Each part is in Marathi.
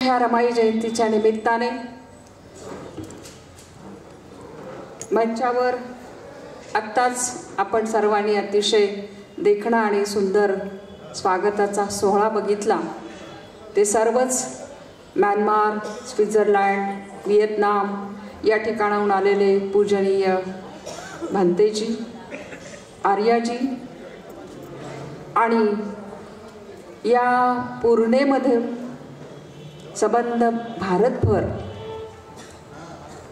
मोठ्या रमाई जयंतीच्या निमित्ताने मंचावर आत्ताच आपण सर्वांनी अतिशय देखणा आणि सुंदर स्वागताचा सोहळा बघितला। ते सर्वच म्यानमार, स्वित्झर्लंड, व्हिएतनाम या ठिकाणाहून आलेले पूजनीय भंतेजी, आर्याजी आणि या पूर्णेमध्ये संबंध भारतभर,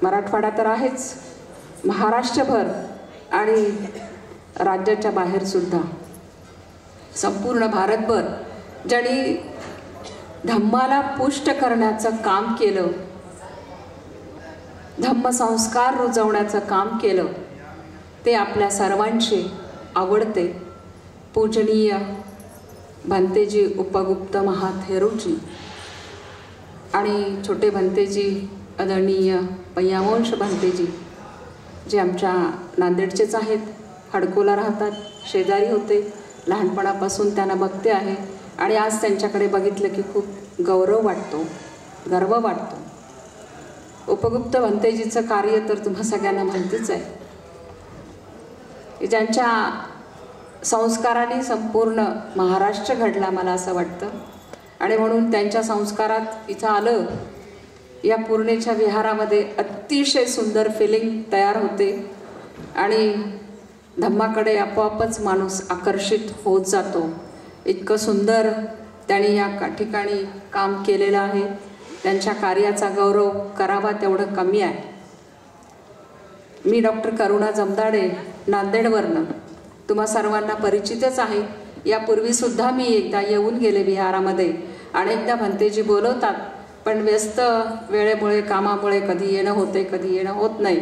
मराठवाडा तर आहेच, महाराष्ट्रभर आणि राज्याच्या बाहेर सुद्धा संपूर्ण भारतभर ज्यांनी धम्माला पुष्ट करण्याचं काम केलं, धम्मसंस्कार रुजवण्याचं काम केलं, ते आपल्या सर्वांचे आवडते पूजनीय भंतेजी उपगुप्त महाथेरोजी आणि छोटे भंतेजी आदरणीय पय्यावंश भंतेजी, जे आमच्या नांदेडचेच आहेत, हडकोला राहतात, शेजारी होते, लहानपणापासून त्यांना बघते आहे आणि आज त्यांच्याकडे बघितलं की खूप गौरव वाटतो, गर्व वाटतो। उपगुप्त भंतेजीचं कार्य तर तुम्हा सगळ्यांना माहितीच आहे, ज्यांच्या संस्काराने संपूर्ण महाराष्ट्र घडला मला असं वाटतं आणि म्हणून त्यांच्या संस्कारात इथं आलं, या पूर्णेच्या विहारामध्ये अतिशय सुंदर फिलिंग तयार होते आणि धम्माकडे आपोआपच माणूस आकर्षित होत जातो। इतकं सुंदर त्यांनी या ठिकाणी काम केलेलं आहे, त्यांच्या कार्याचा गौरव करावा तेवढं कमी आहे। मी डॉक्टर करुणा जमदाडे, नांदेडवरनं, तुम्हा सर्वांना परिचितच आहे। यापूर्वीसुद्धा मी एकदा येऊन गेले विहारामध्ये, अनेकदा भंतेजी बोलवतात, पण व्यस्त वेळेमुळे, कामामुळे कधी येणं होते, कधी येणं होत नाही।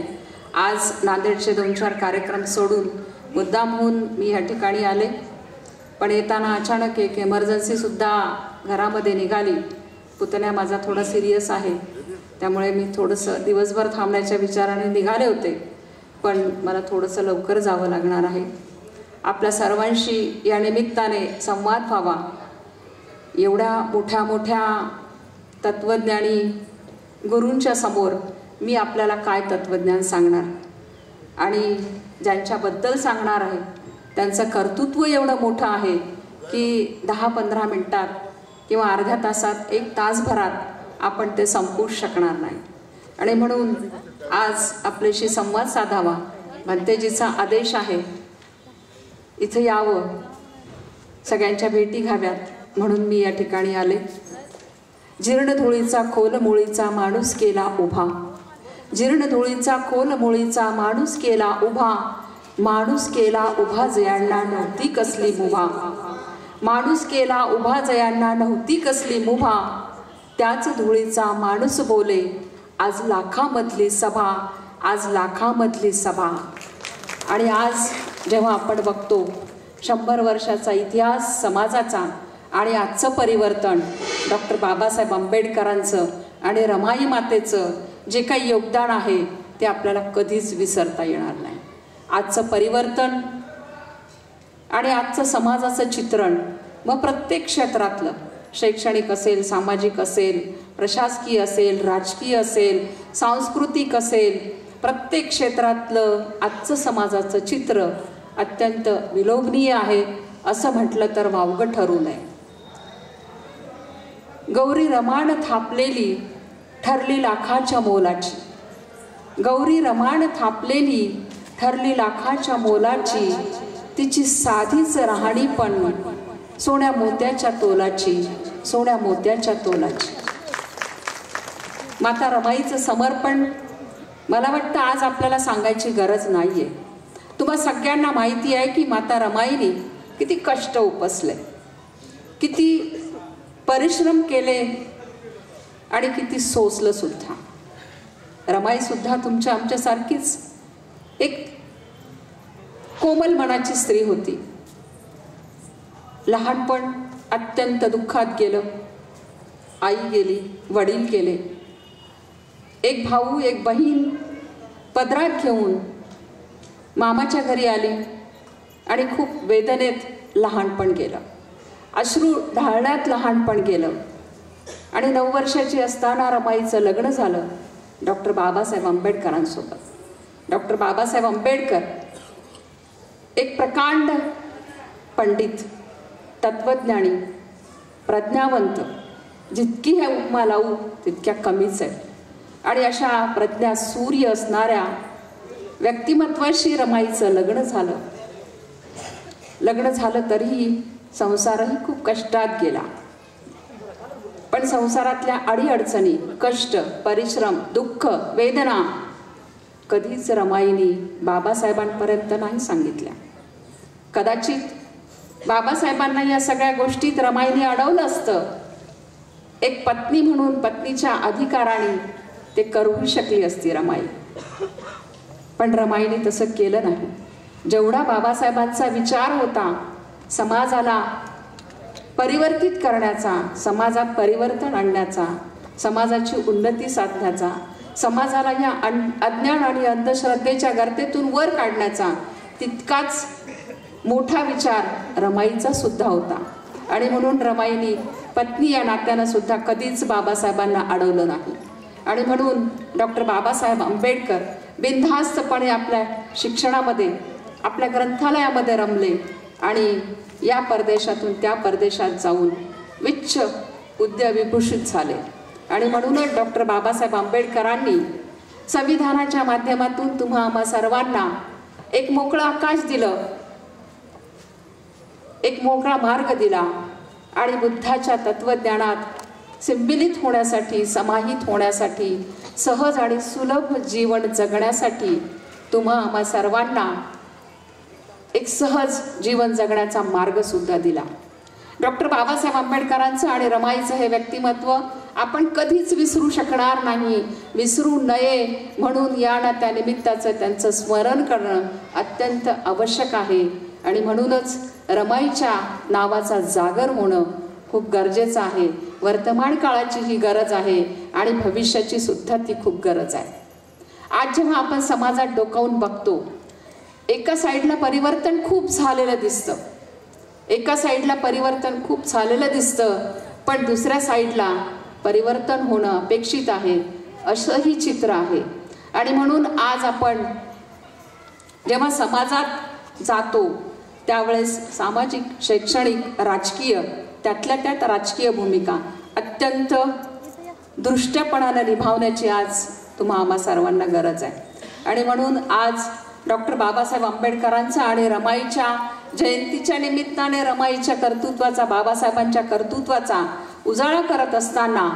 आज नांदेडचे 2-4 कार्यक्रम सोडून मुद्दामहून मी या ठिकाणी आले, पण येताना अचानक एक एमर्जन्सीसुद्धा घरामध्ये निघाली। पुतण्या माझा थोडा सिरियस आहे, त्यामुळे मी थोडंसं दिवसभर थांबण्याच्या विचाराने निघाले होते, पण मला थोडंसं लवकर जावं लागणार आहे। आपल्या सर्वांशी या निमित्ताने संवाद व्हावा, एवढ्या मोठ्या मोठ्या तत्त्वज्ञानी गुरूंच्या समोर मी आपल्याला काय तत्त्वज्ञान सांगणार आणि ज्यांच्याबद्दल सांगणार आहे त्यांचं कर्तृत्व एवढं मोठं आहे की 10-15 मिनिटात किंवा अर्ध्या तासात, 1 तासभरात आपण ते संपवूच शकणार नाही। आणि म्हणून आज आपल्याशी संवाद साधावा, भंतेजीचा आदेश आहे, इथं यावं, सगळ्यांच्या भेटी घ्याव्यात, म्हणून मी या ठिकाणी आले। जीर्ण धुळीचा खोल मुळीचा माणूस केला उभा, जीर्ण धुळीचा खोल मुळीचा माणूस केला उभा, माणूस केला उभा जयांना नव्हती कसली मुभा, माणूस केला उभा जयांना नव्हती कसली मुभा, त्याच धुळीचा माणूस बोले आज लाखामधली सभा, आज लाखामधली सभा। आणि आज जेव्हा आपण बघतो 100 वर्षाचा इतिहास समाजाचा आणि आजचं परिवर्तन, डॉक्टर बाबासाहेब आंबेडकरांचं आणि रमाई मातेचं जे काही योगदान आहे ते आपल्याला कधीच विसरता येणार नाही। आजचं परिवर्तन आणि आजचं समाजाचं चित्रण, मग प्रत्येक क्षेत्रातलं, शैक्षणिक असेल, सामाजिक असेल, प्रशासकीय असेल, राजकीय असेल, सांस्कृतिक असेल, प्रत्येक क्षेत्रातलं आजचं समाजाचं चित्र अत्यंत विलोभनीय आहे असं म्हटलं तर वावगं ठरू नये। गौरी रमाण थापलेली ठरली लाखाच्या मोलाची, गौरी रमाण थापलेली ठरली लाखाच्या मोलाची, तिची साधीच राहणी पण सोन्या मोत्याच्या तोलाची, सोन्या मोत्याच्या तोलाची। माता रमाईचं समर्पण मला वाटतं आज आपल्याला सांगायची गरज नाहीये। तुम्हा सगळ्यांना माहिती आहे की माता रमाईने किती कष्ट उपसले, किती परिश्रम केले आणि किती सोसलं सुद्धा। रमाई सुद्धा तुमच्या आमच्यासारखीच एक कोमल मनाची स्त्री होती। लहानपण अत्यंत दुःखात गेलं, आई गेली, वडील गेले, एक भाऊ, एक बहीण पदरात घेऊन मामाच्या घरी आली आणि खूप वेदनेत लहानपण गेलं, अश्रू ढाळण्यात लहानपण गेलं। आणि 9 वर्षाची असताना रमाईचं लग्न झालं डॉक्टर बाबासाहेब आंबेडकरांसोबत. डॉक्टर बाबासाहेब आंबेडकर एक प्रकांड पंडित, तत्वज्ञानी, प्रज्ञावंत, जितकी हे उपमा लावू तितक्या कमीच आहे. आणि अशा प्रज्ञा सूर्य असणाऱ्या व्यक्तिमत्वाशी रमाईचं लग्न झालं. लग्न झालं तरीही संसारही खूप कष्टात गेला. पण संसारातल्या अडीअडचणी, कष्ट, परिश्रम, दुःख, वेदना कधीच रमाईनी बाबासाहेबांपर्यंत नाही सांगितल्या. कदाचित बाबासाहेबांना या सगळ्या गोष्टीत रमाईने अडवलं असतं. एक पत्नी म्हणून पत्नीच्या अधिकाराने ते करूही शकली असती रमाई. पण रमाईने तसं केलं नाही. जेवढा बाबासाहेबांचा विचार होता समाजाला परिवर्तित करण्याचा, समाजात परिवर्तन आणण्याचा, समाजाची उन्नती साधण्याचा, समाजाला या अज्ञान आणि अंधश्रद्धेच्या गर्तेतून वर काढण्याचा, तितकाच मोठा विचार रमाईचा सुद्धा होता. आणि म्हणून रमाईनी पत्नी या नात्यानं सुद्धा कधीच बाबासाहेबांना अडवलं नाही. आणि म्हणून डॉक्टर बाबासाहेब आंबेडकर बिनधास्तपणे आपल्या शिक्षणामध्ये, आपल्या ग्रंथालयामध्ये रमले आणि या परदेशातून त्या परदेशात जाऊन विच्छ विभूषित झाले. आणि म्हणूनच डॉक्टर बाबासाहेब आंबेडकरांनी संविधानाच्या माध्यमातून तुम्हा आम्हा सर्वांना एक मोकळं आकाश दिलं, एक मोकळा मार्ग दिला आणि बुद्धाच्या तत्वज्ञानात सिंबिलित होण्यासाठी, समाहित होण्यासाठी, सहज आणि सुलभ जीवन जगण्यासाठी तुम्हा आम्हा सर्वांना एक सहज जीवन जगण्याचा मार्ग सुद्धा दिला. डॉक्टर बाबासाहेब आंबेडकरांचं आणि रमाईचं हे व्यक्तिमत्व आपण कधीच विसरू शकणार नाही, विसरू नये. म्हणून या ना त्या निमित्ताचं त्यांचं स्मरण करणं अत्यंत आवश्यक आहे. आणि म्हणूनच रमाईच्या नावाचा जागर होणं खूप गरजेचं आहे. वर्तमान काळाची ही गरज आहे आणि भविष्याची सुद्धा ती खूप गरज आहे. आज जेव्हा आपण समाजात डोकावून बघतो, एका साईडला परिवर्तन खूप झालेलं दिसतं, एका साईडला परिवर्तन खूप झालेलं दिसतं, पण दुसऱ्या साईडला परिवर्तन होणं अपेक्षित आहे असंही चित्र आहे. आणि म्हणून आज आपण जेव्हा समाजात जातो त्यावेळेस सामाजिक, शैक्षणिक, राजकीय, त्यातल्या त्यात राजकीय भूमिका अत्यंत दृष्टपणानं निभावण्याची आज तुम्हा आम्हा सर्वांना गरज आहे. आणि म्हणून आज डॉक्टर बाबासाहेब आंबेडकरांचा आणि रमाईच्या जयंतीच्या निमित्ताने रमाईच्या कर्तृत्वाचा, बाबासाहेबांच्या कर्तृत्वाचा उजाळा करत असताना,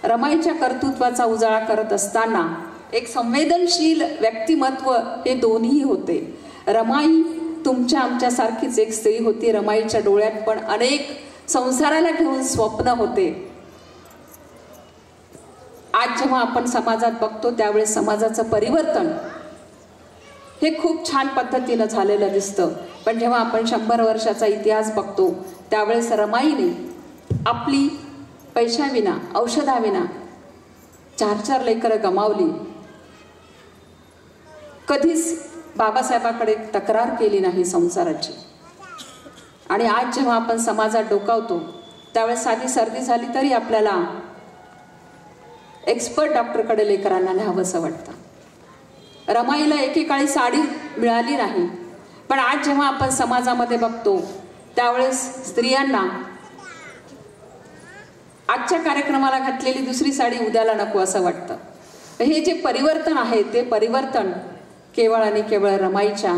रमाईच्या कर्तृत्वाचा उजाळा करत असताना एक संवेदनशील व्यक्तिमत्व हे दोन्ही होते. रमाई तुमच्या आमच्यासारखीच एक स्त्री होती. रमाईच्या डोळ्यात पण अनेक संसाराला घेऊन स्वप्न होते. आज जेव्हा आपण समाजात बघतो त्यावेळेस समाजाचं परिवर्तन हे खूप छान पद्धतीनं झालेलं दिसतं. पण जेव्हा आपण 100 वर्षाचा इतिहास बघतो त्यावेळेस रमाईने आपली पैशाविना, औषधाविना 4-4 लेकरं गमावली. कधीच बाबासाहेबाकडे तक्रार केली नाही संसाराची. आणि आज जेव्हा आपण समाजात डोकावतो त्यावेळेस साधी सर्दी झाली तरी आपल्याला एक्सपर्ट डॉक्टरकडे लेकरांना न्यावंसं वाटतं. रमाईला एकेकाळी साडी मिळाली नाही, पण आज जेव्हा आपण समाजामध्ये बघतो त्यावेळेस स्त्रियांना आजच्या कार्यक्रमाला घातलेली दुसरी साडी उद्याला नको असं वाटतं. हे जे परिवर्तन आहे ते परिवर्तन केवळ आणि केवळ रमाईच्या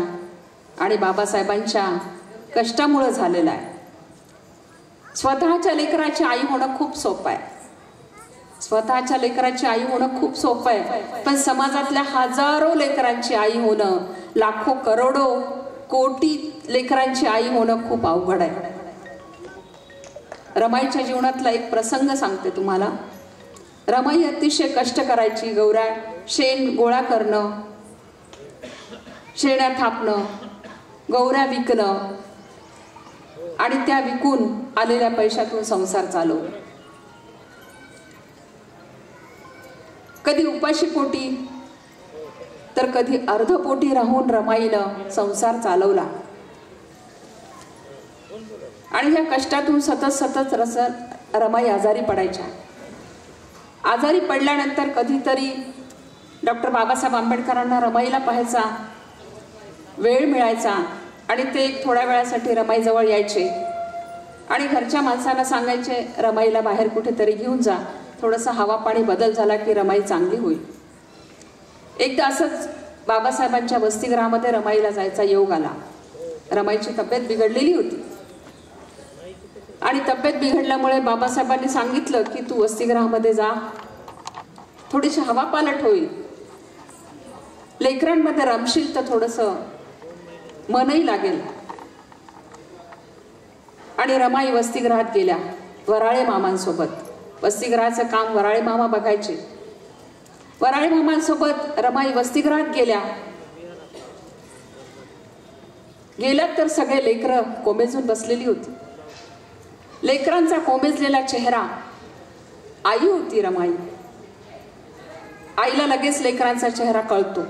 आणि बाबासाहेबांच्या कष्टामुळे झालेलं आहे. स्वतःच्या लेकराची आई होणं खूप सोपं आहे, स्वतःच्या लेकराची आई होणं खूप सोपं आहे, पण समाजातल्या हजारो लेकरांची आई होणं, लाखो करोडो कोटी लेकरांची आई होणं खूप अवघड आहे. रमाईच्या जीवनातला एक प्रसंग सांगते तुम्हाला. रमाई अतिशय कष्ट करायची. गौऱ्या शेण गोळा करणं, शेण्या थापणं, गौऱ्या विकणं आणि त्या विकून आलेल्या पैशातून संसार चालवणं. कधी उपाशी पोटी तर कधी अर्धपोटी राहून रमाईनं संसार चालवला. आणि ह्या कष्टातून सतत रमाई आजारी पडायच्या. आजारी पडल्यानंतर कधीतरी डॉक्टर बाबासाहेब आंबेडकरांना रमाईला पाहायचा वेळ मिळायचा आणि ते एक थोड्या वेळासाठी रमाईजवळ यायचे आणि घरच्या माणसांना सांगायचे रमाईला बाहेर कुठेतरी घेऊन जा, थोडंसं हवा पाणी बदल झाला की रमाई चांगली होईल. एकदा असंच बाबासाहेबांच्या वसतिगृहामध्ये रमाईला जायचा योग आला. रमाईची तब्येत बिघडलेली होती आणि तब्येत बिघडल्यामुळे बाबासाहेबांनी सांगितलं की तू वसतिगृहामध्ये जा, थोडीशी हवा पालट होईल, लेकरांमध्ये रमशील तर थोडंसं मनही लागेल. आणि रमाई वसतिगृहात गेल्या वराळे मामांसोबत. वसतिगृहाचं काम वराळे मामा बघायचे. वराळे मामांसोबत रमाई वसतिगृहात गेल्यात तर सगळे लेकरं कोमेजून बसलेली होती. लेकरांचा कोमेजलेला चेहरा. आई होती रमाई. आईला लगेच लेकरांचा चेहरा कळतो.